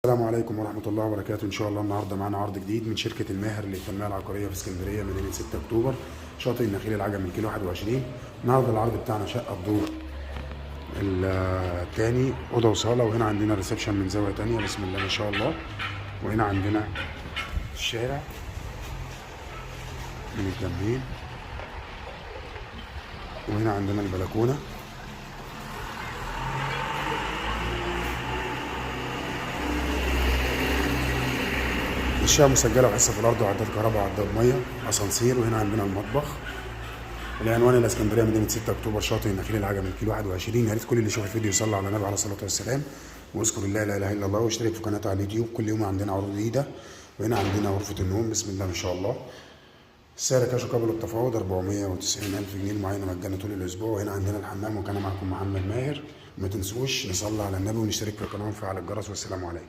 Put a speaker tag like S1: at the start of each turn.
S1: السلام عليكم ورحمة الله وبركاته. إن شاء الله النهاردة معانا عرض جديد من شركة الماهر للتنمية العقارية في اسكندرية مدينة 6 أكتوبر، شاطئ النخيل العجمي كيلو 21. النهاردة العرض بتاعنا شقة الدور التاني، أوضة وصالة، وهنا عندنا ريسبشن من زاوية تانية بسم الله ما شاء الله، وهنا عندنا الشارع من الجنبين، وهنا عندنا البلكونة. الشقة مسجلة وحصة في الأرض وعداد كهرباء وعداد مية أسانسير، وهنا عندنا المطبخ. العنوان الإسكندرية مدينة 6 أكتوبر، شاطئ النخيل العجمي كيلو 21. يا ريت كل اللي يشوف الفيديو يصلي على النبي عليه الصلاة والسلام واذكر الله لا إله إلا الله، واشترك في قناته على اليوتيوب. كل يوم عندنا عروض جديدة. وهنا عندنا غرفة النوم بسم الله ما شاء الله، السعر كاش قبل التفاوض 490,000 جنيه المعاينة مجانا طول الأسبوع. وهنا عندنا الحمام، وكان معكم محمد ماهر. ما تنسوش نصلي على النبي ونشترك في القناة ونفعل الجرس، والسلام عليكم.